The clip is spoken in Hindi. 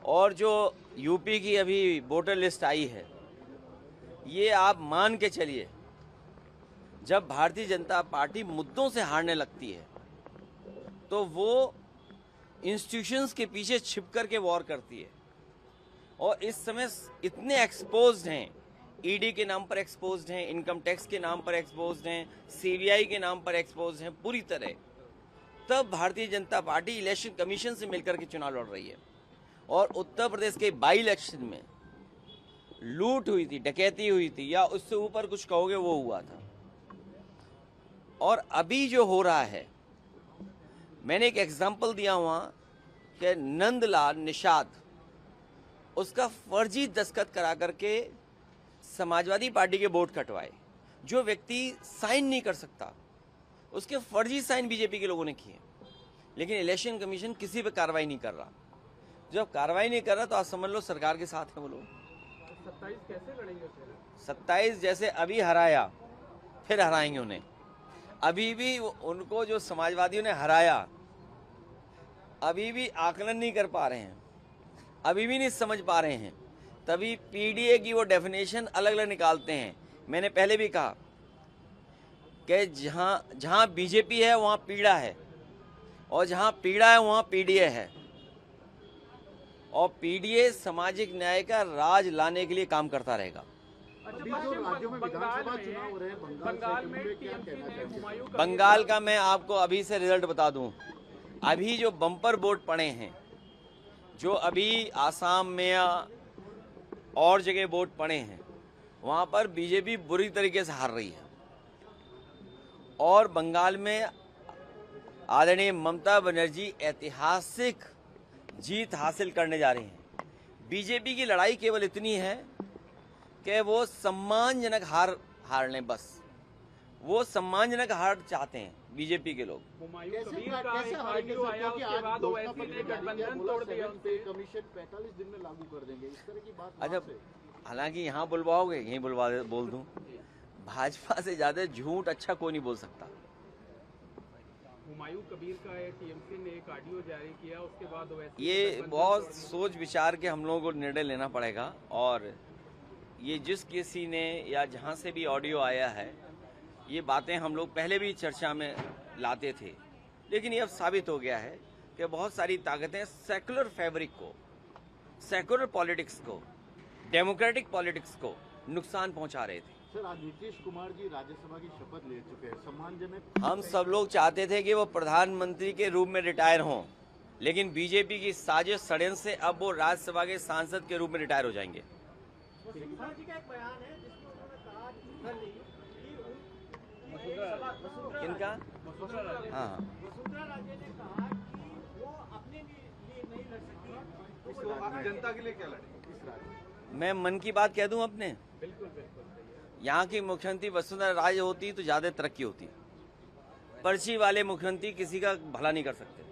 और जो यूपी की अभी वोटर लिस्ट आई है, ये आप मान के चलिए, जब भारतीय जनता पार्टी मुद्दों से हारने लगती है तो वो इंस्टीट्यूशंस के पीछे छिप कर के वॉर करती है। और इस समय इतने एक्सपोज्ड हैं, ईडी के नाम पर एक्सपोज्ड हैं, इनकम टैक्स के नाम पर एक्सपोज्ड हैं, सीबीआई के नाम पर एक्सपोज्ड हैं पूरी तरह। तब Bharatiya Janata party election commission से मिलकर के चुनाव लड़ रही है। और उत्तर प्रदेश के बाई इलेक्शन में लूट हुई थी, डकैती हुई थी, या उससे ऊपर कुछ कहोगे वो हुआ था। और अभी जो हो रहा है, मैंने एक एग्जाम्पल दिया हुआ कि नंदलाल निषाद, उसका फर्जी दस्तखत करा करके समाजवादी पार्टी के वोट कटवाए। जो व्यक्ति साइन नहीं कर सकता, उसके फर्जी साइन बीजेपी के लोगों ने किए, लेकिन इलेक्शन कमीशन किसी पे कार्रवाई नहीं कर रहा। जब कार्रवाई नहीं कर रहा तो आप समझ लो सरकार के साथ है वो लोग। 27 कैसे लड़ेंगे? 27 जैसे अभी हराया फिर हराएंगे उन्हें। अभी भी उनको जो समाजवादियों ने हराया, अभी भी आकलन नहीं कर पा रहे हैं, अभी भी नहीं समझ पा रहे हैं। तभी पीडीए की वो डेफिनेशन अलग अलग निकालते हैं। मैंने पहले भी कहा कि जहां बीजेपी है वहां पीड़ा है, और जहां पीड़ा है वहां पीडीए है। और पीडीए सामाजिक न्याय का राज लाने के लिए काम करता रहेगा। बंगाल का मैं आपको अभी से रिजल्ट बता दूं। अभी जो बम्पर वोट पड़े हैं, जो अभी आसाम में और जगह वोट पड़े हैं, वहां पर बीजेपी बुरी तरीके से हार रही है। और बंगाल में आदरणीय ममता बनर्जी ऐतिहासिक जीत हासिल करने जा रहे हैं। बीजेपी की लड़ाई केवल इतनी है कि वो सम्मानजनक हार लें, बस वो सम्मानजनक हार चाहते हैं बीजेपी के लोग। अच्छा, हालांकि यहाँ बुलवाओगे, यहीं बोल दूं, भाजपा से ज्यादा झूठ अच्छा कोई नहीं बोल सकता। हुमायूं कबीर का टीएमसी ने एक ऑडियो जारी किया, उसके बाद ये बहुत सोच विचार के हम लोगों को निर्णय लेना पड़ेगा। और ये जिस किसी ने या जहाँ से भी ऑडियो आया है, ये बातें हम लोग पहले भी चर्चा में लाते थे, लेकिन ये अब साबित हो गया है कि बहुत सारी ताकतें सेकुलर फैब्रिक को, सेकुलर पॉलिटिक्स को, डेमोक्रेटिक पॉलिटिक्स को नुकसान पहुंचा रहे थे। सर, आज नीतीश कुमार जी राज्यसभा की शपथ ले चुके हैं, सम्मानजनक। हम सब लोग चाहते थे कि वो प्रधानमंत्री के रूप में रिटायर हों, लेकिन बीजेपी की साजिश षड्यंत्र से अब वो राज्यसभा के सांसद के रूप में रिटायर हो जाएंगे। किनका? हाँ, जनता के लिए क्या लड़ेंगे? मैं मन की बात कह दूं अपने। बिल्कुल। यहाँ की मुख्यमंत्री वसुंधरा राजे होती तो ज्यादा तरक्की होती। पर्ची वाले मुख्यमंत्री किसी का भला नहीं कर सकते।